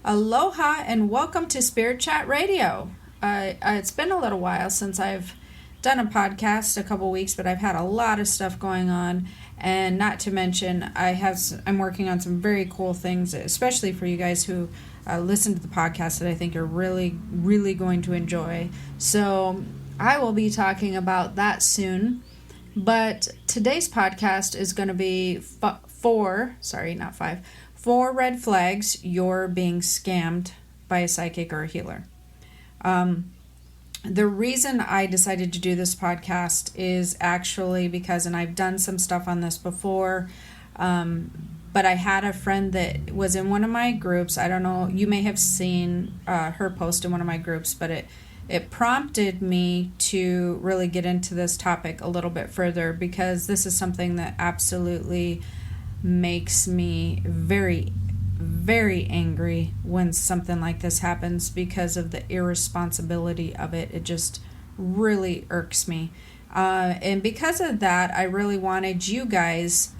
Aloha and welcome to Spirit Chat Radio. It's been a little while since I've done a podcast, a couple weeks, but I've had a lot of stuff going on, and not to mention I'm working on some very cool things, especially for you guys who listen to the podcast that I think you're really, really going to enjoy. So I will be talking about that soon. But today's podcast is going to be four red flags you're being scammed by a psychic or a healer. The reason I decided to do this podcast is actually because, and I've done some stuff on this before, but I had a friend that was in one of my groups. I don't know, you may have seen her post in one of my groups, but it prompted me to really get into this topic a little bit further, because this is something that absolutely makes me very, very angry when something like this happens, because of the irresponsibility of it. It just really irks me. And because of that, I really wanted you guys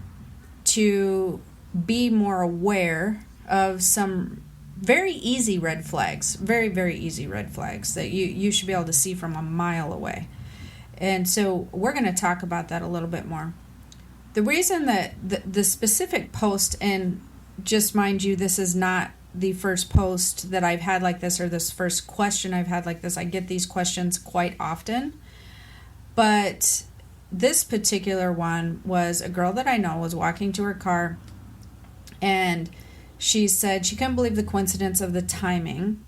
to be more aware of some very easy red flags, very, very easy red flags that you should be able to see from a mile away. And so we're going to talk about that a little bit more. The reason that the specific post, and just mind you, this is not the first post that I've had like this, or this first question I've had like this. I get these questions quite often. But this particular one was a girl that I know was walking to her car, and she said she couldn't believe the coincidence of the timing,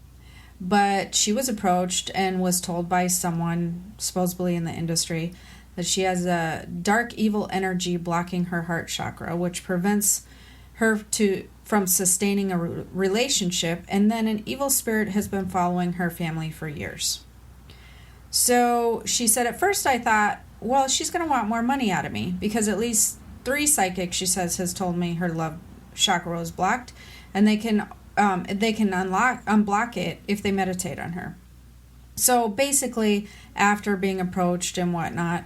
but she was approached and was told by someone, supposedly in the industry, that she has a dark evil energy blocking her heart chakra, which prevents her from sustaining a relationship, and then an evil spirit has been following her family for years. So she said, at first I thought, well, she's going to want more money out of me, because at least 3 psychics, she says, has told me her love chakra is blocked, and they can unblock it if they meditate on her. So basically, after being approached and whatnot,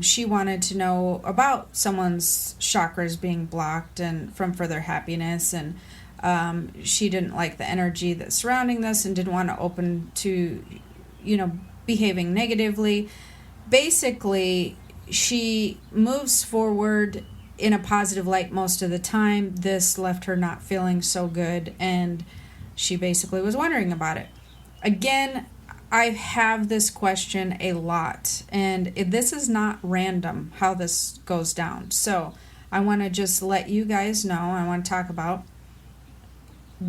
she wanted to know about someone's chakras being blocked and from further happiness, and she didn't like the energy that's surrounding this and didn't want to open to, behaving negatively. Basically, she moves forward in a positive light most of the time. This left her not feeling so good, and she basically was wondering about it. Again, I have this question a lot, and this is not random how this goes down. So I want to just let you guys know, I want to talk about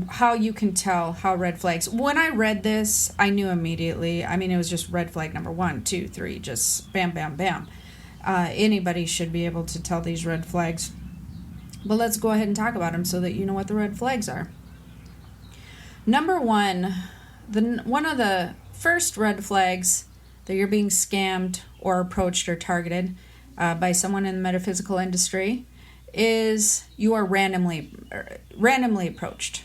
how you can tell how red flags. When I read this, I knew immediately. I mean, it was just red flag number 1, 2, 3, just bam, bam, bam. Anybody should be able to tell these red flags. But let's go ahead and talk about them so that you know what the red flags are. Number 1, one of the first red flags that you're being scammed or approached or targeted by someone in the metaphysical industry is you are randomly approached.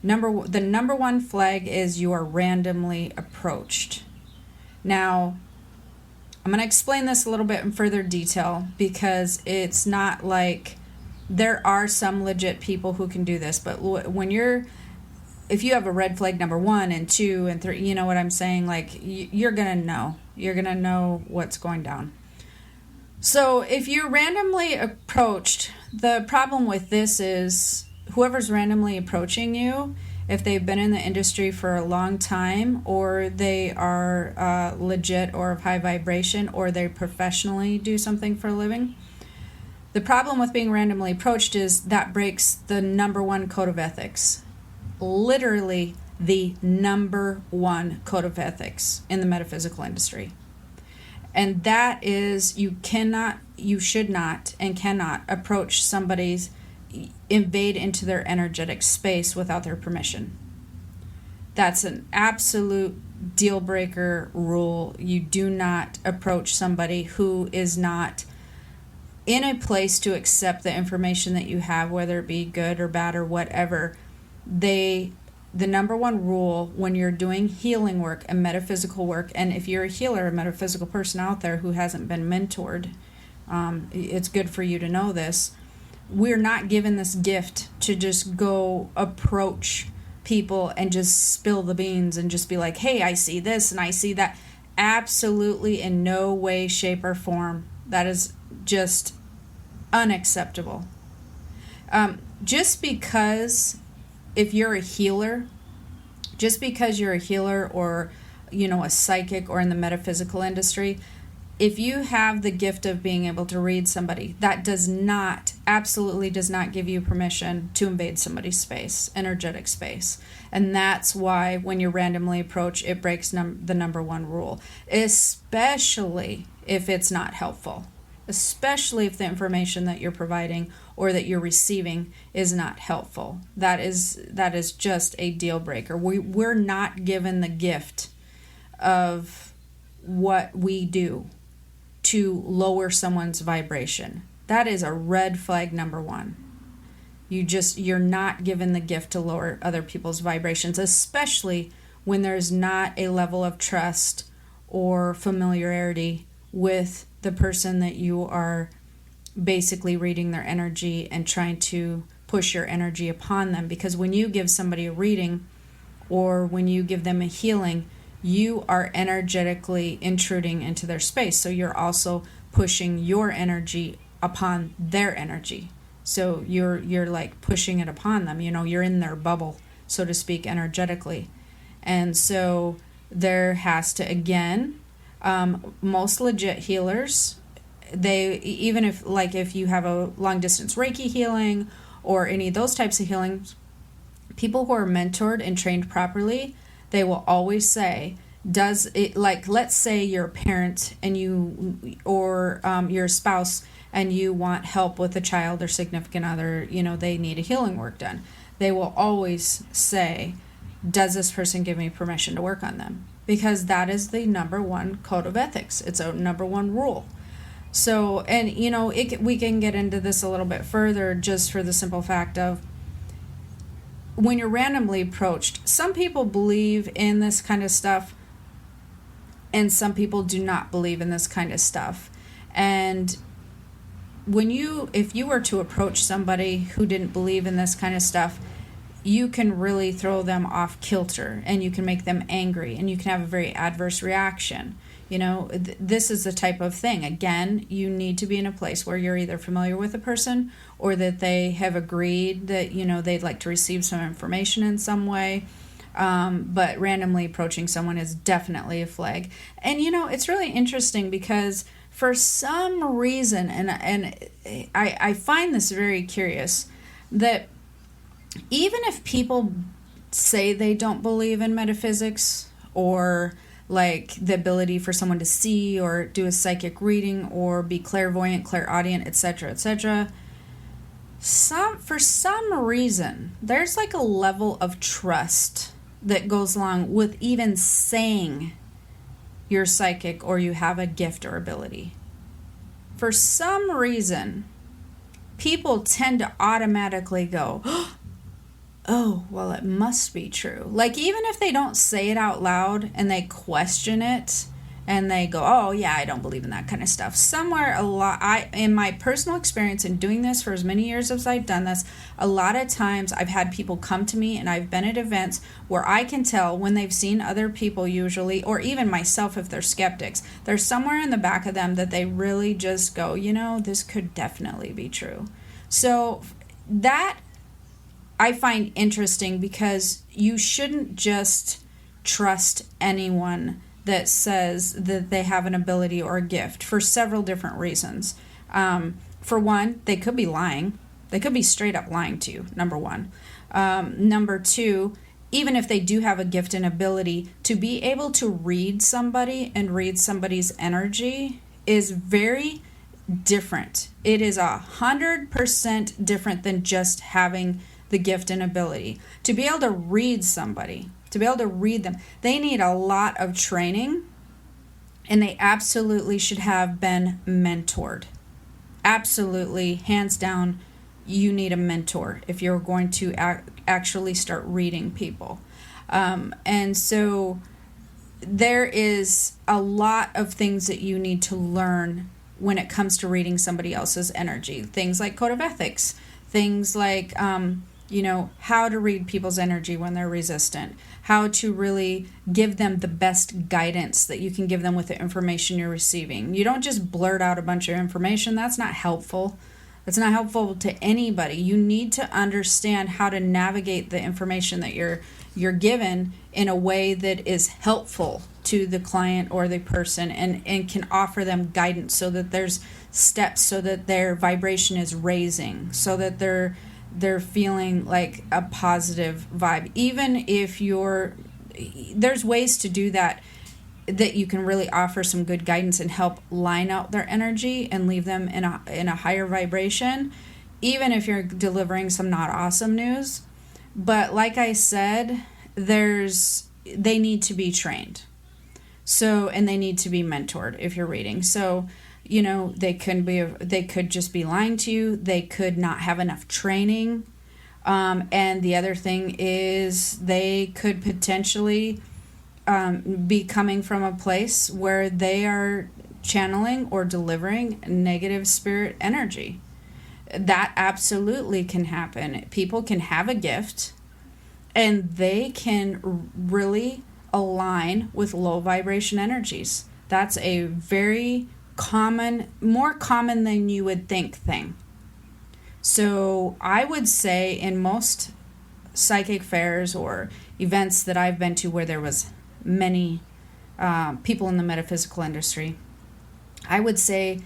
The number 1 flag is you are randomly approached. Now, I'm going to explain this a little bit in further detail, because it's not like there are some legit people who can do this, but if you have a red flag number 1 and 2 and 3, you know what I'm saying? Like, you're going to know what's going down. So if you're randomly approached, the problem with this is whoever's randomly approaching you, if they've been in the industry for a long time, or they are legit or of high vibration, or they professionally do something for a living. The problem with being randomly approached is that breaks the number 1 code of ethics. Literally the number 1 code of ethics in the metaphysical industry. And that is, you should not and cannot approach somebody's, invade into their energetic space without their permission. That's an absolute deal breaker rule. You do not approach somebody who is not in a place to accept the information that you have, whether it be good or bad or whatever. The number 1 rule when you're doing healing work and metaphysical work, and if you're a healer, a metaphysical person out there who hasn't been mentored, it's good for you to know this. We're not given this gift to just go approach people and just spill the beans and just be like, hey, I see this and I see that. Absolutely in no way, shape, or form. That is just unacceptable. Just because if you're a healer, just because you're a healer or, a psychic or in the metaphysical industry, if you have the gift of being able to read somebody, that absolutely does not give you permission to invade somebody's space, energetic space. And that's why when you're randomly approached, it breaks the number one rule, especially if it's not helpful, especially if the information that you're providing or that you're receiving is not helpful. That is just a deal breaker. We're not given the gift of what we do to lower someone's vibration. That is a red flag number one. You're not given the gift to lower other people's vibrations, especially when there's not a level of trust or familiarity with the person that you are basically reading their energy and trying to push your energy upon them. Because when you give somebody a reading or when you give them a healing, you are energetically intruding into their space. So you're also pushing your energy upon their energy. So you're like pushing it upon them. You're in their bubble, so to speak, energetically. And so there has to, again, most legit healers, even if you have a long distance Reiki healing or any of those types of healings, people who are mentored and trained properly, they will always say, does it, like, let's say you're a parent and you're a spouse and you want help with a child or significant other, they need a healing work done. They will always say, does this person give me permission to work on them? Because that is the number one code of ethics. It's a number one rule. So, and we can get into this a little bit further just for the simple fact of, when you're randomly approached, some people believe in this kind of stuff and some people do not believe in this kind of stuff. And if you were to approach somebody who didn't believe in this kind of stuff, you can really throw them off kilter and you can make them angry and you can have a very adverse reaction. This is the type of thing. Again, you need to be in a place where you're either familiar with a person or that they have agreed that, they'd like to receive some information in some way. But randomly approaching someone is definitely a flag. And, it's really interesting because for some reason, and I find this very curious, that even if people say they don't believe in metaphysics or like the ability for someone to see or do a psychic reading or be clairvoyant, clairaudient, etc., etc., for some reason, there's like a level of trust that goes along with even saying you're psychic or you have a gift or ability. For some reason, people tend to automatically go, oh, well, it must be true. Like, even if they don't say it out loud and they question it and they go, oh, yeah, I don't believe in that kind of stuff. In my personal experience in doing this for as many years as I've done this, a lot of times I've had people come to me and I've been at events where I can tell when they've seen other people usually, or even myself if they're skeptics, there's somewhere in the back of them that they really just go, this could definitely be true. So that I find interesting because you shouldn't just trust anyone that says that they have an ability or a gift for several different reasons. For one, they could be lying. They could be straight up lying to you, number one. Number two, even if they do have a gift and ability, to be able to read somebody and read somebody's energy is very different. It is 100% different than just having the gift and ability. To be able to read somebody, to be able to read them, they need a lot of training, and they absolutely should have been mentored. Absolutely, hands down, you need a mentor if you're going to actually start reading people. And so there is a lot of things that you need to learn when it comes to reading somebody else's energy. Things like code of ethics, things like how to read people's energy when they're resistant, how to really give them the best guidance that you can give them with the information you're receiving. You don't just blurt out a bunch of information. That's not helpful. That's not helpful to anybody. You need to understand how to navigate the information that you're given in a way that is helpful to the client or the person, and can offer them guidance so that there's steps, so that their vibration is raising, so that they're feeling like a positive vibe. Even if there's ways to do that you can really offer some good guidance and help line out their energy and leave them in a higher vibration, even if you're delivering some not awesome news. But like I said, they need to be trained. So, and they need to be mentored if you're reading. So, they could just be lying to you. They could not have enough training. And the other thing is they could potentially be coming from a place where they are channeling or delivering negative spirit energy. That absolutely can happen. People can have a gift and they can really align with low vibration energies. That's a very more common than you would think thing. So I would say in most psychic fairs or events that I've been to where there was many people in the metaphysical industry, I would say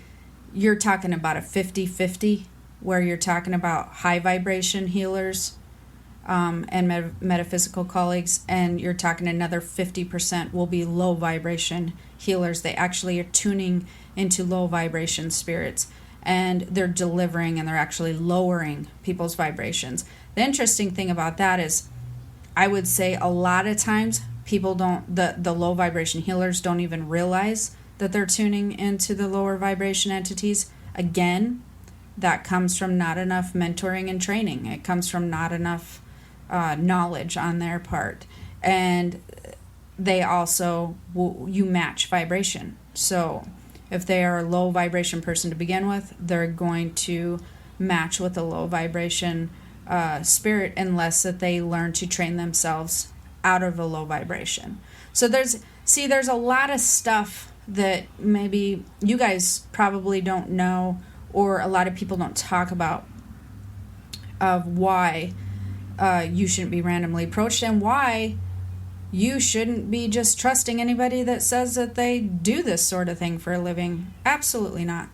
you're talking about a 50-50, where you're talking about high vibration healers and metaphysical colleagues, and you're talking another 50% will be low vibration healers. They actually are tuning into low vibration spirits, and they're delivering and they're actually lowering people's vibrations. The interesting thing about that is I would say a lot of times people the low vibration healers don't even realize that they're tuning into the lower vibration entities. Again, that comes from not enough mentoring and training. It comes from not enough knowledge on their part. And they also, you match vibration. So if they are a low vibration person to begin with, they're going to match with a low vibration spirit unless that they learn to train themselves out of a low vibration. So there's a lot of stuff that maybe you guys probably don't know, or a lot of people don't talk about, of why you shouldn't be randomly approached and why you shouldn't be just trusting anybody that says that they do this sort of thing for a living. Absolutely not.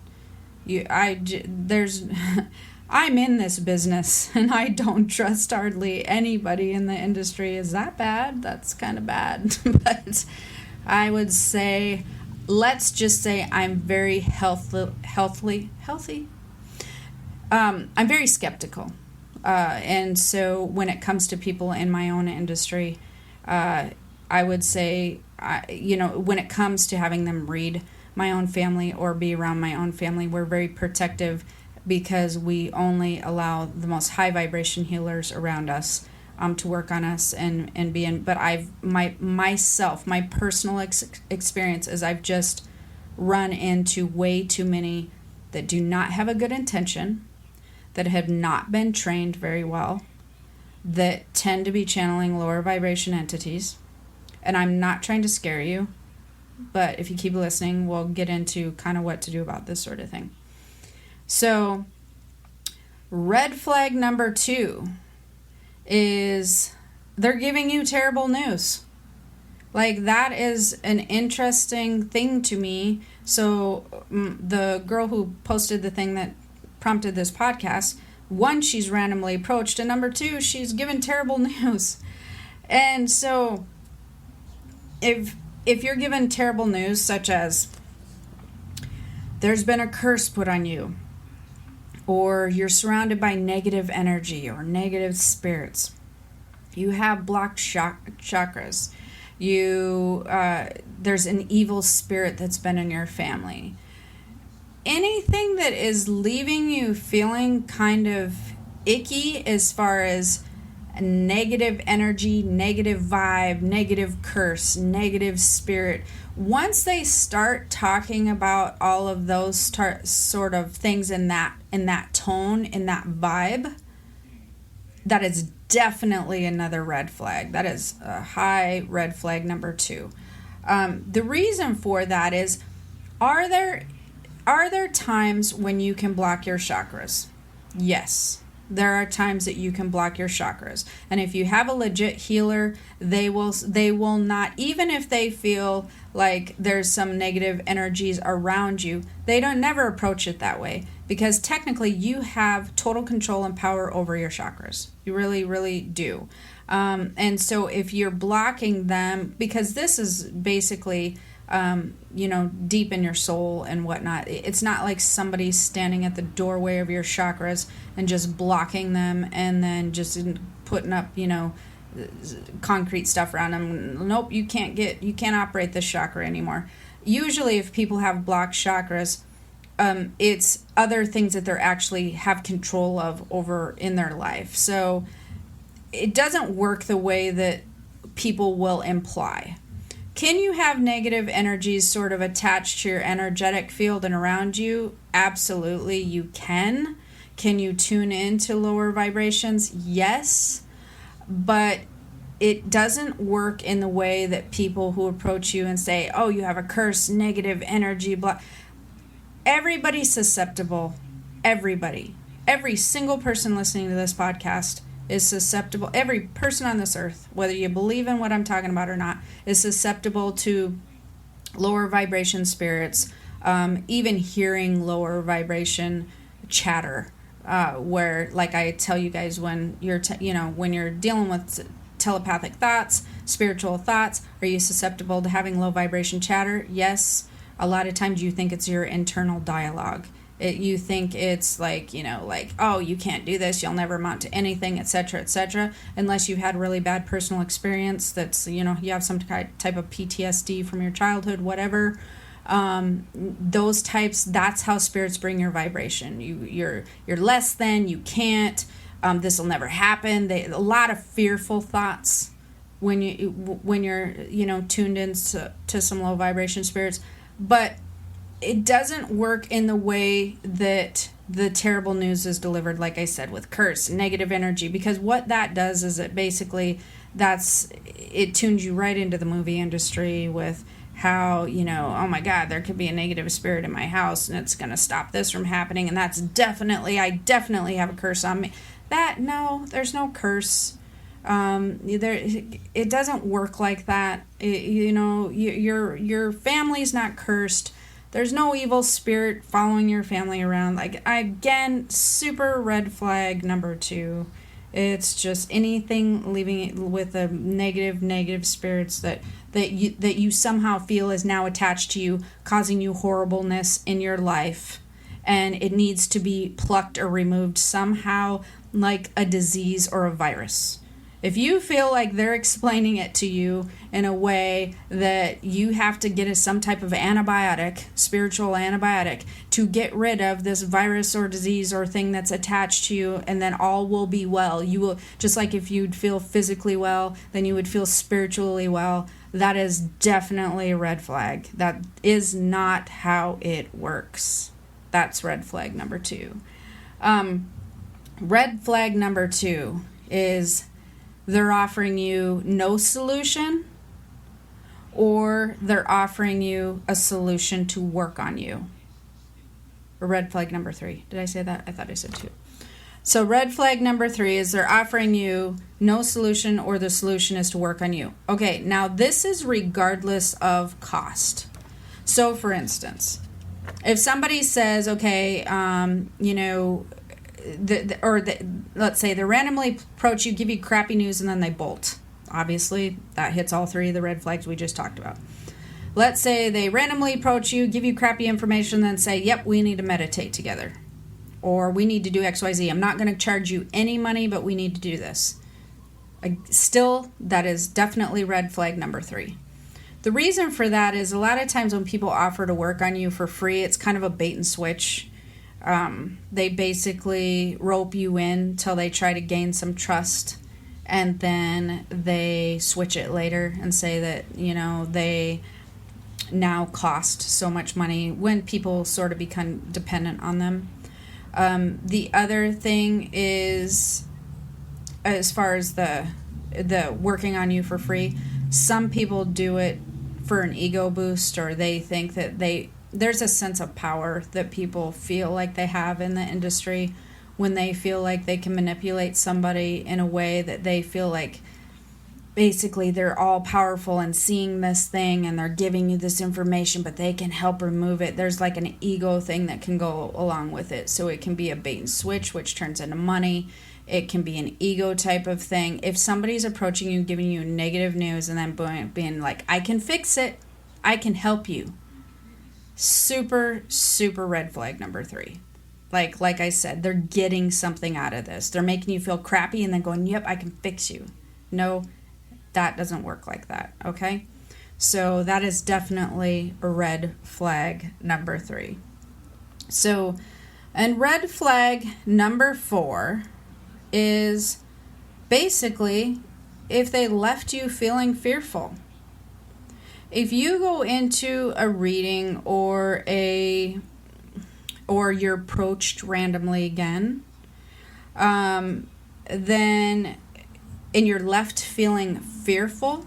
I'm in this business and I don't trust hardly anybody in the industry. Is that bad? That's kind of bad. But I would say, let's just say I'm very healthy. I'm very skeptical. And so when it comes to people in my own industry, I would say, when it comes to having them read my own family or be around my own family, we're very protective because we only allow the most high vibration healers around us to work on us and be in. But my personal experience is I've just run into way too many that do not have a good intention, that have not been trained very well, that tend to be channeling lower vibration entities. And I'm not trying to scare you, but if you keep listening, we'll get into kind of what to do about this sort of thing. So, red flag number 2 is they're giving you terrible news. Like, that is an interesting thing to me. So, the girl who posted the thing that prompted this podcast, 1, she's randomly approached, and number 2, she's given terrible news. And so, if you're given terrible news, such as there's been a curse put on you, or you're surrounded by negative energy or negative spirits, you have blocked chakras, there's an evil spirit that's been in your family, anything that is leaving you feeling kind of icky as far as negative energy, negative vibe, negative curse, negative spirit, once they start talking about all of those sort of things in that tone, in that vibe, that is definitely another red flag. That is a high red flag number 2. The reason for that is, are there times when you can block your chakras? Yes. There are times that you can block your chakras. And if you have a legit healer, they will not, even if they feel like there's some negative energies around you, they don't never approach it that way, because technically you have total control and power over your chakras. You really, really do. And so if you're blocking them, because this is basically deep in your soul and whatnot. It's not like somebody's standing at the doorway of your chakras and just blocking them and then just putting up, concrete stuff around them. Nope, you can't operate this chakra anymore. Usually if people have blocked chakras, it's other things that they're actually have control of over in their life. So it doesn't work the way that people will imply. Can you have negative energies sort of attached to your energetic field and around you? Absolutely, you can. Can you tune into lower vibrations? Yes, but it doesn't work in the way that people who approach you and say, oh, you have a curse, negative energy, blah. Everybody's susceptible. Everybody. Every single person listening to this podcast is susceptible. Every person on this earth, whether you believe in what I'm talking about or not, is susceptible to lower vibration spirits, even hearing lower vibration chatter, where, like I tell you guys, when you're when you're dealing with telepathic thoughts, spiritual thoughts, are you susceptible to having low vibration chatter? Yes. A lot of times you think it's your internal dialogue. You think it's like, oh, you can't do this, you'll never amount to anything, etc., etc., unless you've had really bad personal experience that's, you have some type of PTSD from your childhood, whatever. Those types, that's how spirits bring your vibration. You're less than, you can't, this will never happen. A lot of fearful thoughts when you're tuned into some low vibration spirits, but it doesn't work in the way that the terrible news is delivered, like I said, with curse, negative energy, because what that does is it basically, it tunes you right into the movie industry with how, oh my God, there could be a negative spirit in my house and it's going to stop this from happening. And I definitely have a curse on me. No, there's no curse. It doesn't work like that. Your family's not cursed. There's no evil spirit following your family around. Like, again, super red flag number 2. It's just anything leaving it with a negative spirits that you somehow feel is now attached to you, causing you horribleness in your life, and it needs to be plucked or removed somehow, like a disease or a virus. If you feel like they're explaining it to you in a way that you have to get some type of antibiotic, spiritual antibiotic, to get rid of this virus or disease or thing that's attached to you, and then all will be well. You will, just like if you'd feel physically well, then you would feel spiritually well. That is definitely a red flag. That is not how it works. That's red flag number 2. Red flag number 2 is they're offering you no solution, or they're offering you a solution to work on you. Or red flag number 3. Did I say that? I thought I said 2. So red flag number 3 is they're offering you no solution, or the solution is to work on you. Okay, now this is regardless of cost. So for instance, if somebody says, okay, let's say they randomly approach you, give you crappy news, and then they bolt. Obviously, that hits all 3 of the red flags we just talked about. Let's say they randomly approach you, give you crappy information, then say, yep, we need to meditate together. Or we need to do XYZ. I'm not going to charge you any money, but we need to do this. Still, that is definitely red flag number 3. The reason for that is a lot of times when people offer to work on you for free, it's kind of a bait and switch. They basically rope you in till they try to gain some trust, and then they switch it later and say that, they now cost so much money when people sort of become dependent on them. The other thing is as far as the working on you for free. Some people do it for an ego boost, or they think that there's a sense of power that people feel like they have in the industry when they feel like they can manipulate somebody in a way that they feel like basically they're all powerful and seeing this thing and they're giving you this information, but they can help remove it. There's like an ego thing that can go along with it. So it can be a bait and switch, which turns into money. It can be an ego type of thing. If somebody's approaching you, giving you negative news, and then being like, I can fix it, I can help you. Super, super red flag number 3. Like I said, they're getting something out of this. They're making you feel crappy and then going, yep, I can fix you. No, that doesn't work like that, okay? So that is definitely a red flag number 3. So, and red flag number 4 is basically if they left you feeling fearful. If you go into a reading or you're approached randomly again, then and you're left feeling fearful,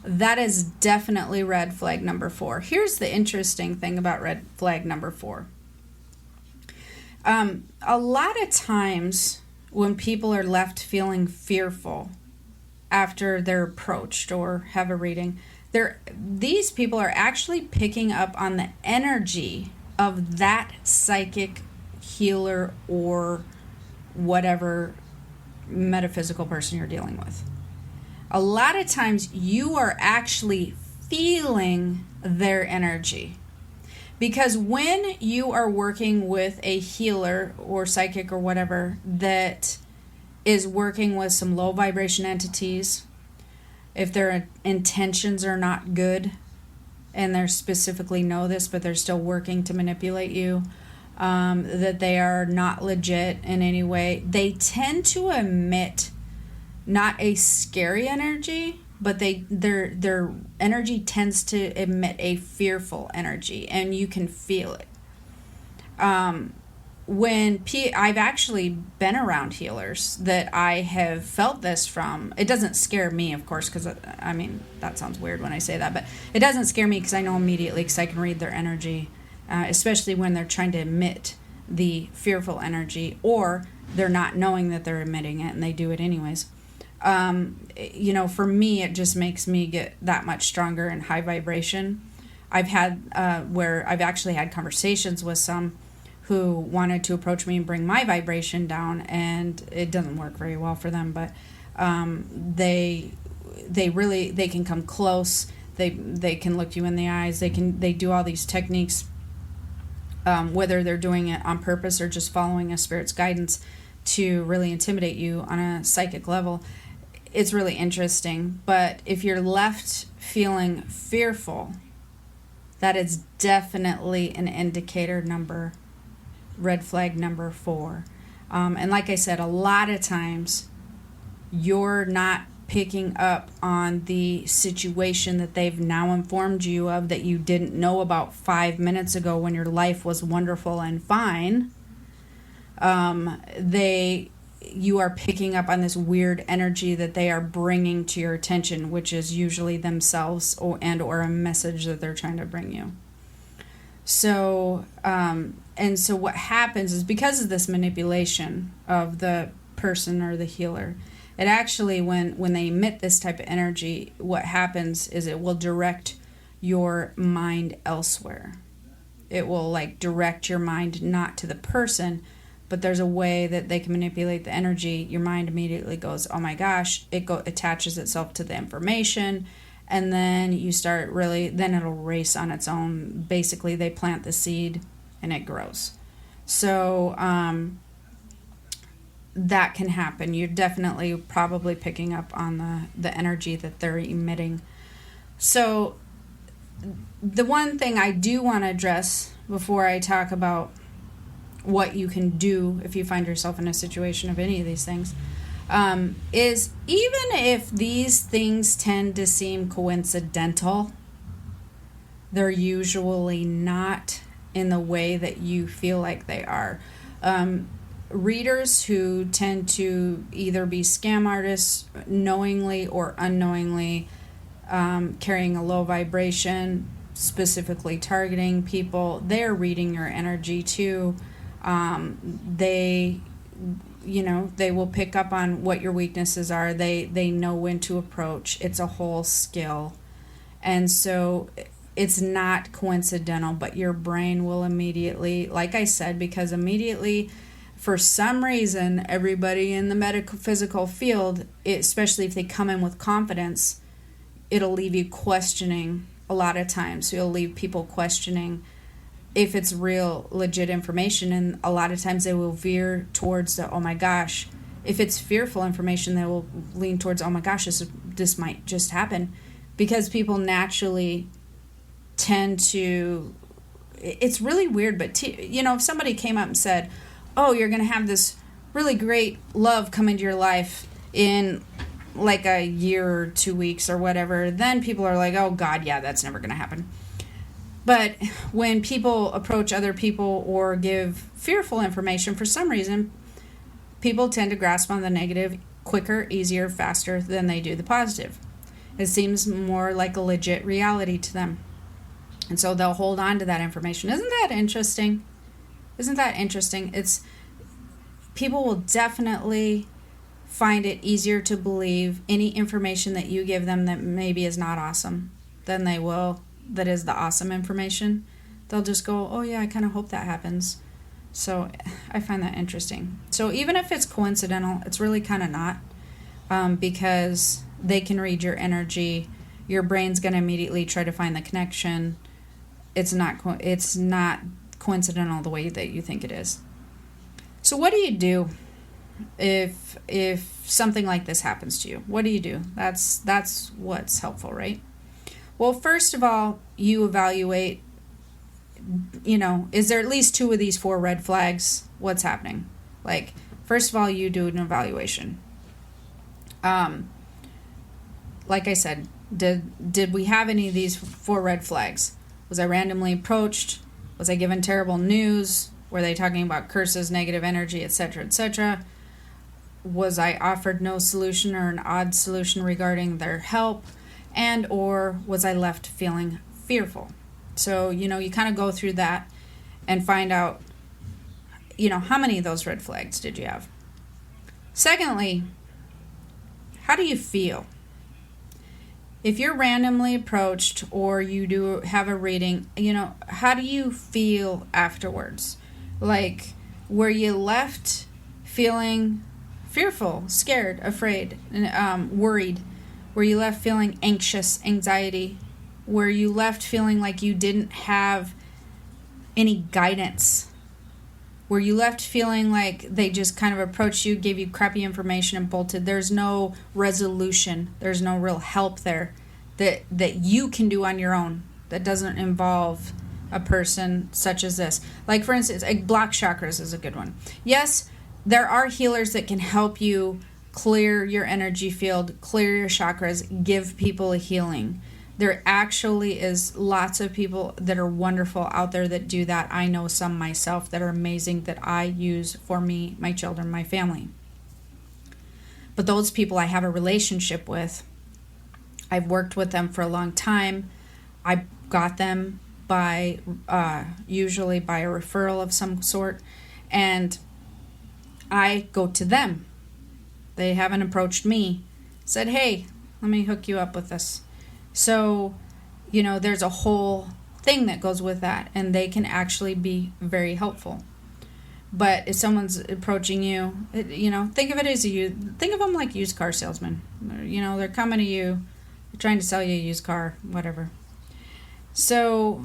that is definitely red flag number 4. Here's the interesting thing about red flag number 4. A lot of times when people are left feeling fearful after they're approached or have a reading, these people are actually picking up on the energy of that psychic healer or whatever metaphysical person you're dealing with. A lot of times you are actually feeling their energy. Because when you are working with a healer or psychic or whatever that is working with some low vibration entities, if their intentions are not good, and they specifically know this, but they're still working to manipulate you, that they are not legit in any way, they tend to emit not a scary energy, but their energy tends to emit a fearful energy, and you can feel it. I've actually been around healers that I have felt this from. It doesn't scare me, of course, because I mean that sounds weird when I say that, but it doesn't scare me because I know immediately, because I can read their energy, especially when they're trying to emit the fearful energy, or they're not knowing that they're emitting it and they do it anyways. For me, it just makes me get that much stronger in high vibration. I've had where I've actually had conversations with some who wanted to approach me and bring my vibration down, and it doesn't work very well for them, but they can come close. They can look you in the eyes. They do all these techniques, whether they're doing it on purpose or just following a spirit's guidance to really intimidate you on a psychic level. It's really interesting. But if you're left feeling fearful, that is definitely an indicator red flag number 4. And like I said, a lot of times you're not picking up on the situation that they've now informed you of that you didn't know about 5 minutes ago when your life was wonderful and fine. You are picking up on this weird energy that they are bringing to your attention, which is usually themselves or a message that they're trying to bring you. So, so what happens is, because of this manipulation of the person or the healer, it actually, when they emit this type of energy, what happens is it will direct your mind elsewhere. It will direct your mind not to the person, but there's a way that they can manipulate the energy. Your mind immediately goes, oh my gosh, attaches itself to the information, and then you start then it'll race on its own. Basically, they plant the seed and it grows. So that can happen. You're definitely probably picking up on the energy that they're emitting. So the one thing I do want to address before I talk about what you can do if you find yourself in a situation of any of these things, is even if these things tend to seem coincidental, they're usually not in the way that you feel like they are. readers who tend to either be scam artists knowingly or unknowingly, carrying a low vibration, specifically targeting people. They're reading your energy too. They will pick up on what your weaknesses are. They know when to approach. It's a whole skill. And so it's not coincidental, but your brain will immediately, like I said, because immediately, for some reason, everybody in the metaphysical field, especially if they come in with confidence, it'll leave you questioning a lot of times. So you'll leave people questioning if it's real, legit information. And a lot of times they will veer towards the, oh my gosh. If it's fearful information, they will lean towards, oh my gosh, this might just happen. Because people naturally tend to, it's really weird, but if somebody came up and said, oh, you're going to have this really great love come into your life in like a year or 2 weeks or whatever, then people are like, oh God, yeah, that's never going to happen. But when people approach other people or give fearful information, for some reason, people tend to grasp on the negative quicker, easier, faster than they do the positive. It seems more like a legit reality to them. And so they'll hold on to that information. Isn't that interesting? It's people will definitely find it easier to believe any information that you give them that maybe is not awesome than they will that is the awesome information. They'll just go, oh yeah, I kind of hope that happens. So I find that interesting. So even if it's coincidental, it's really kind of not, because they can read your energy. Your brain's going to immediately try to find the connection. It's not coincidental the way that you think it is. So what do you do if something like this happens to you? What do you do? That's what's helpful, right? Well, first of all, you evaluate, is there at least 2 of these 4 red flags? What's happening? Like, first of all, you do an evaluation. Like I said, did we have any of these 4 red flags? Was I randomly approached? Was I given terrible news? Were they talking about curses, negative energy, etc., etc.? Was I offered no solution or an odd solution regarding their help? And or was I left feeling fearful? So, you kind of go through that and find out, how many of those red flags did you have? Secondly, how do you feel? If you're randomly approached or you do have a reading, how do you feel afterwards? Like, were you left feeling fearful, scared, afraid, worried? Were you left feeling anxious, anxiety? Were you left feeling like you didn't have any guidance? Were you left feeling like they just kind of approached you, gave you crappy information and bolted? There's no resolution. There's no real help there that you can do on your own that doesn't involve a person such as this. Like, for instance, block chakras is a good one. Yes, there are healers that can help you clear your energy field, clear your chakras, give people a healing. There actually is lots of people that are wonderful out there that do that. I know some myself that are amazing that I use for me, my children, my family. But those people I have a relationship with. I've worked with them for a long time. I got them by usually by a referral of some sort, and I go to them. They haven't approached me, said, hey, let me hook you up with this. So, there's a whole thing that goes with that, and they can actually be very helpful. But if someone's approaching you, think of it as think of them like used car salesmen. They're coming to you, they're trying to sell you a used car, whatever. So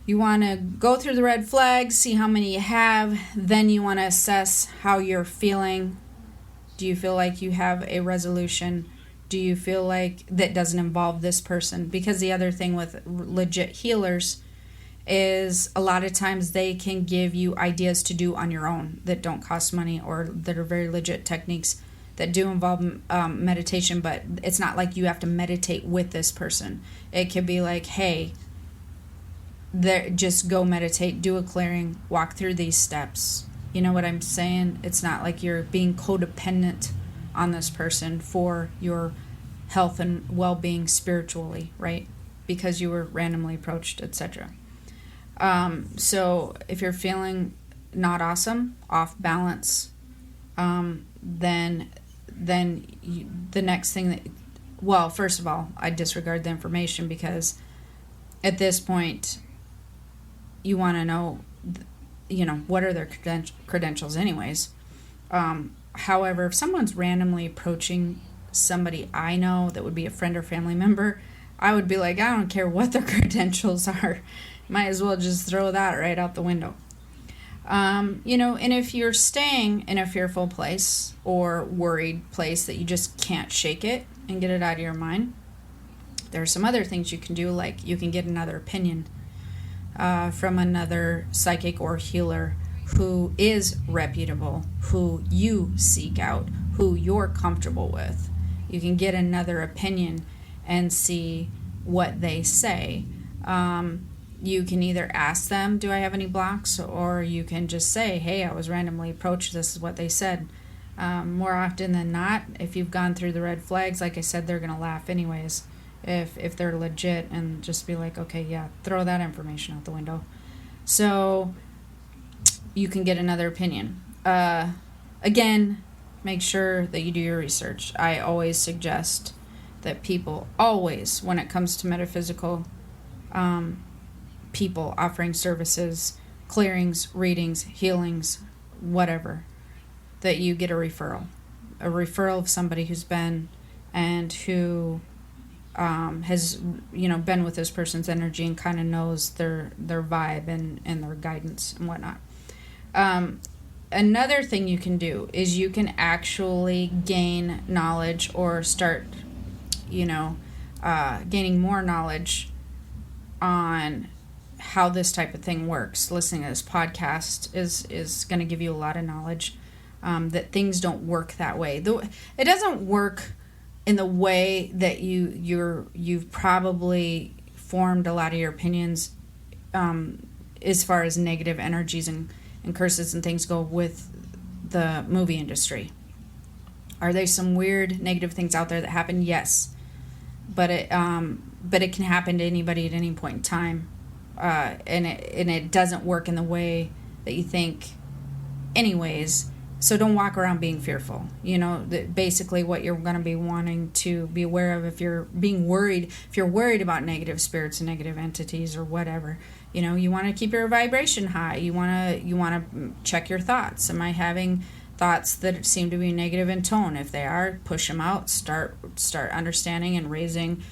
you want to go through the red flags, see how many you have. Then you want to assess how you're feeling. Do you feel like you have a resolution? Do you feel like that doesn't involve this person? Because the other thing with legit healers is a lot of times they can give you ideas to do on your own that don't cost money or that are very legit techniques that do involve meditation, but it's not like you have to meditate with this person. It could be like, hey, just go meditate, do a clearing, walk through these steps, You know what I'm saying? It's not like you're being codependent on this person for your health and well-being spiritually, right? Because you were randomly approached, etc. So if you're feeling not awesome, off balance, then the next thing that, well, first of all, I disregard the information, because at this point you want to know, what are their credentials anyways. However, if someone's randomly approaching somebody I know that would be a friend or family member, I would be like, I don't care what their credentials are. Might as well just throw that right out the window. And if you're staying in a fearful place or worried place that you just can't shake it and get it out of your mind, there are some other things you can do, like you can get another opinion from another psychic or healer who is reputable, who you seek out, who you're comfortable with. You can get another opinion and see what they say. You can either ask them, do I have any blocks? Or you can just say, hey, I was randomly approached. This is what they said. More often than not, if you've gone through the red flags, like I said, they're going to laugh anyways. If they're legit, and just be like, okay, yeah, throw that information out the window. So you can get another opinion. Again, make sure that you do your research. I always suggest that people always, when it comes to metaphysical people offering services, clearings, readings, healings, whatever, that you get a referral of somebody who's been and who has been with this person's energy and kind of knows their vibe and their guidance and whatnot. Another thing you can do is you can actually gain knowledge or start gaining more knowledge on how this type of thing works. Listening to this podcast is going to give you a lot of knowledge that things don't work that way. It doesn't work in the way that you've probably formed a lot of your opinions as far as negative energies and curses and things go with the movie industry. Are there some weird negative things out there that happen? Yes. But it can happen to anybody at any point in time. And it doesn't work in the way that you think anyways. So don't walk around being fearful. Basically what you're going to be wanting to be aware of if you're worried about negative spirits and negative entities or whatever, you want to keep your vibration high. You want to check your thoughts. Am I having thoughts that seem to be negative in tone? If they are, push them out. Start understanding and raising,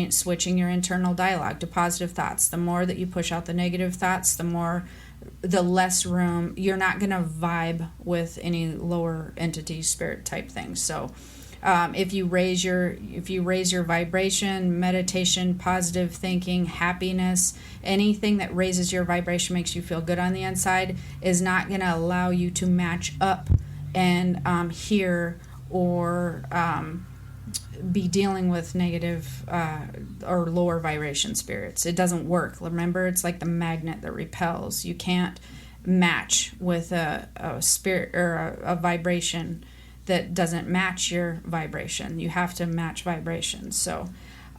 switching your internal dialogue to positive thoughts. The more that you push out the negative thoughts, the less room. You're not going to vibe with any lower entity spirit type things. So if you raise your vibration, meditation, positive thinking, happiness, anything that raises your vibration, makes you feel good on the inside, is not going to allow you to match up and hear or be dealing with negative or lower vibration spirits. It doesn't work. Remember, it's like the magnet that repels. You can't match with a spirit or a vibration that doesn't match your vibration. You have to match vibrations. So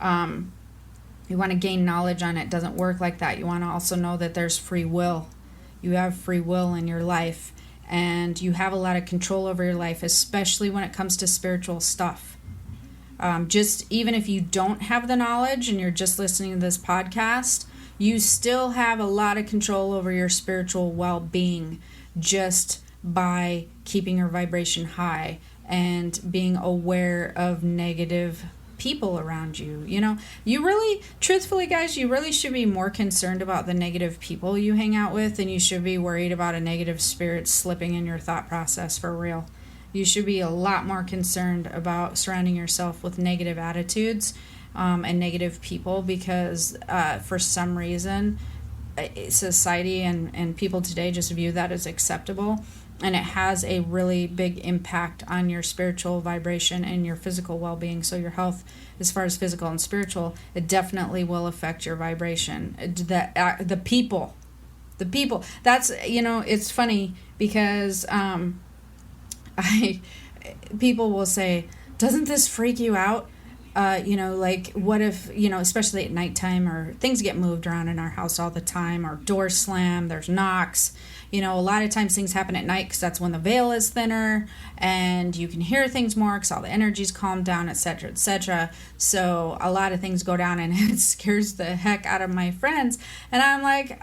you want to gain knowledge on it. It doesn't work like that. You want to also know that there's free will. You have free will in your life, and you have a lot of control over your life, especially when it comes to spiritual stuff. Just even if you don't have the knowledge and you're just listening to this podcast, you still have a lot of control over your spiritual well-being just by keeping your vibration high and being aware of negative people around you. You really, truthfully, guys, you really should be more concerned about the negative people you hang out with than you should be worried about a negative spirit slipping in your thought process, for real. You should be a lot more concerned about surrounding yourself with negative attitudes and negative people, because for some reason society and people today just view that as acceptable, and it has a really big impact on your spiritual vibration and your physical well-being. So your health, as far as physical and spiritual, it definitely will affect your vibration. The people The people. That's, it's funny because people will say, doesn't this freak you out? Like, what if, especially at nighttime, or things get moved around in our house all the time, or doors slam, there's knocks. A lot of times things happen at night because that's when the veil is thinner and you can hear things more because all the energy's calmed down, etc., etc. So a lot of things go down, and it scares the heck out of my friends. And I'm like,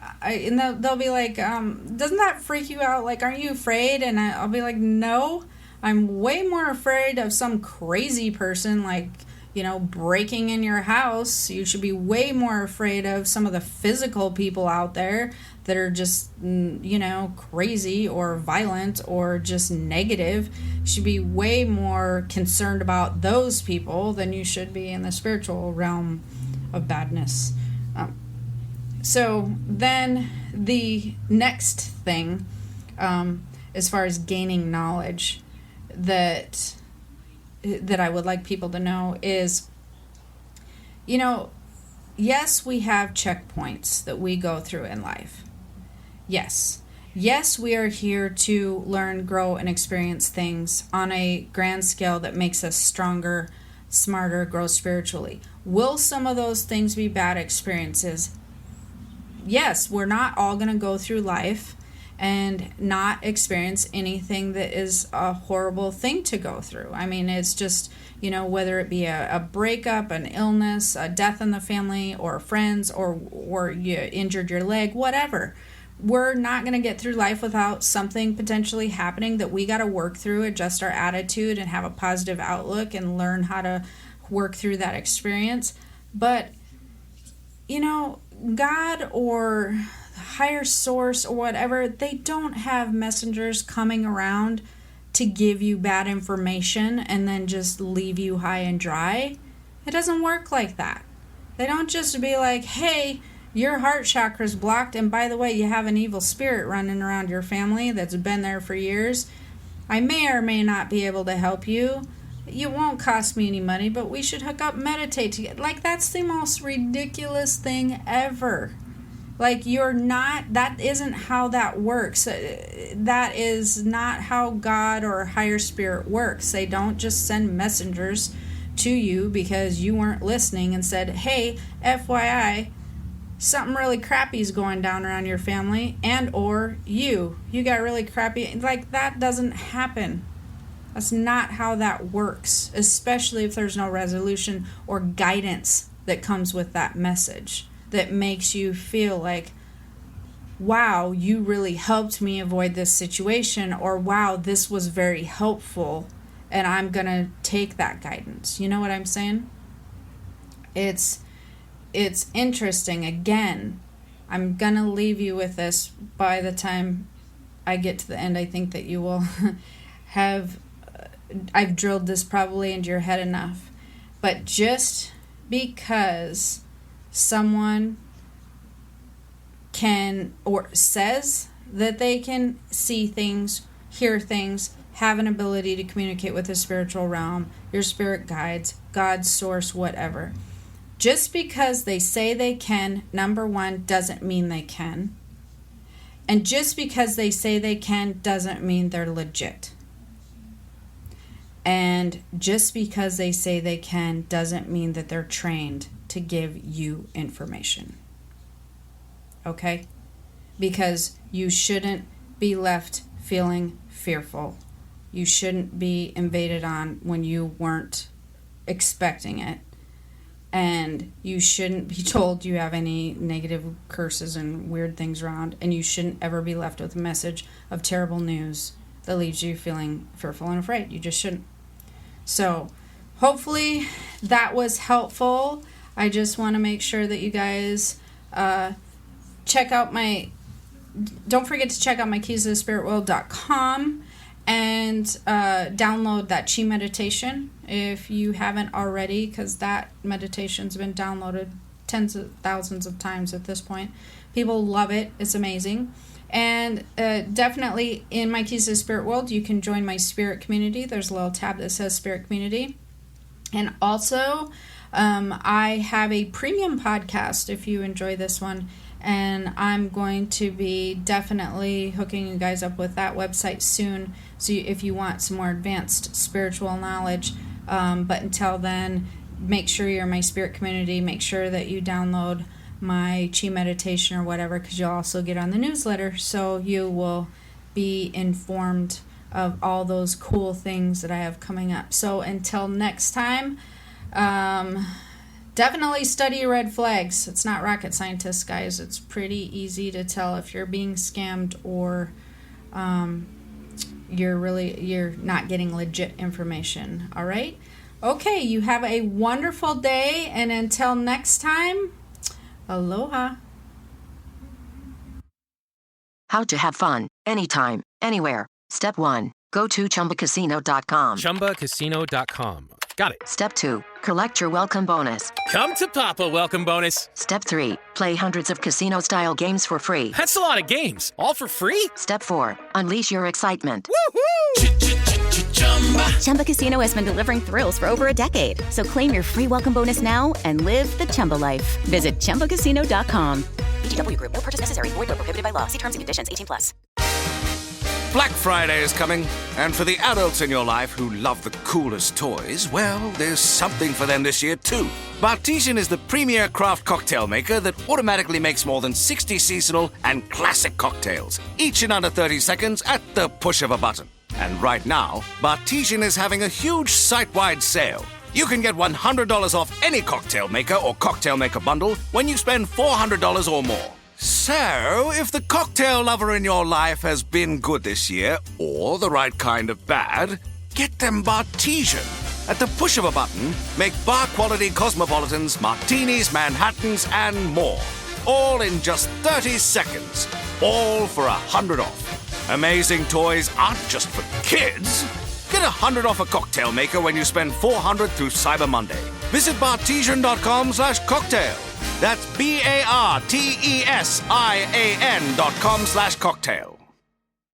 they'll be like, doesn't that freak you out? Like, aren't you afraid? And I'll be like, no, I'm way more afraid of some crazy person, like, breaking in your house. You should be way more afraid of some of the physical people out there that are just, crazy or violent or just negative. You should be way more concerned about those people than you should be in the spiritual realm of badness. So then the next thing, as far as gaining knowledge that I would like people to know is, yes, we have checkpoints that we go through in life. Yes, we are here to learn, grow, and experience things on a grand scale that makes us stronger, smarter, grow spiritually. Will some of those things be bad experiences? Yes, we're not all going to go through life and not experience anything that is a horrible thing to go through. I mean, it's just, whether it be a breakup, an illness, a death in the family, or friends, or you injured your leg, whatever. We're not going to get through life without something potentially happening that we got to work through, adjust our attitude, and have a positive outlook and learn how to work through that experience. But, God or higher source or whatever, they don't have messengers coming around to give you bad information and then just leave you high and dry. It doesn't work like that. They don't just be like, hey, your heart chakra's blocked, and by the way, you have an evil spirit running around your family that's been there for years. I may or may not be able to help you. It won't cost me any money, but we should hook up, meditate together. Like, that's the most ridiculous thing ever. Like, that isn't how that works. That is not how God or higher spirit works. They don't just send messengers to you because you weren't listening and said, hey, FYI, something really crappy is going down around your family, and or you got really crappy. Like, that doesn't happen. That's not how that works, especially if there's no resolution or guidance that comes with that message that makes you feel like, wow, you really helped me avoid this situation, or wow, this was very helpful and I'm going to take that guidance. You know what I'm saying? It's interesting. Again, I'm going to leave you with this. By the time I get to the end, I think that you will have, I've drilled this probably into your head enough. But just because someone can or says that they can see things, hear things, have an ability to communicate with the spiritual realm, your spirit guides, God's source, whatever. Just because they say they can, number one, doesn't mean they can. And just because they say they can doesn't mean they're legit. And just because they say they can doesn't mean that they're trained to give you information. Okay? Because you shouldn't be left feeling fearful. You shouldn't be invaded on when you weren't expecting it. And you shouldn't be told you have any negative curses and weird things around. And you shouldn't ever be left with a message of terrible news that leaves you feeling fearful and afraid. You just shouldn't. So hopefully that was helpful. I just want to make sure that you guys check out don't forget to check out my keysofthespiritworld.com and download that chi meditation if you haven't already, because that meditation's been downloaded tens of thousands of times at this point. People love it. It's amazing. And definitely in my Keys of the Spirit World, you can join my spirit community. There's a little tab that says Spirit Community. And also, I have a premium podcast if you enjoy this one. and I'm going to be definitely hooking you guys up with that website soon, so if you want some more advanced spiritual knowledge. But until then, make sure you're in my spirit community. Make sure that you download my chi meditation or whatever, because you'll also get on the newsletter, so you will be informed of all those cool things that I have coming up. So until next time, definitely study your red flags. It's not rocket scientists, guys. It's pretty easy to tell if you're being scammed or you're not getting legit information. All right? Okay, you have a wonderful day, and until next time, aloha. How to have fun, anytime, anywhere. Step 1. Go to ChumbaCasino.com. ChumbaCasino.com. Got it. Step 2. Collect your welcome bonus. Come to Papa welcome bonus. Step 3. Play hundreds of casino-style games for free. That's a lot of games. All for free? Step 4. Unleash your excitement. Woohoo! Chumba Casino has been delivering thrills for over a decade. So claim your free welcome bonus now and live the Chumba life. Visit ChumbaCasino.com. VGW Group. No purchase necessary. Void where prohibited by law. See terms and conditions. 18+. Black Friday is coming, and for the adults in your life who love the coolest toys, well, there's something for them this year too. Bartesian is the premier craft cocktail maker that automatically makes more than 60 seasonal and classic cocktails, each in under 30 seconds at the push of a button. And right now, Bartesian is having a huge site-wide sale. You can get $100 off any cocktail maker or cocktail maker bundle when you spend $400 or more. So, if the cocktail lover in your life has been good this year, or the right kind of bad, get them Bartesian. At the push of a button, make bar-quality cosmopolitans, martinis, Manhattans, and more. All in just 30 seconds. All for $100 off. Amazing toys aren't just for kids. Get $100 off a cocktail maker when you spend $400 through Cyber Monday. Visit Bartesian.com/cocktail. That's BARTESIAN.com/cocktail.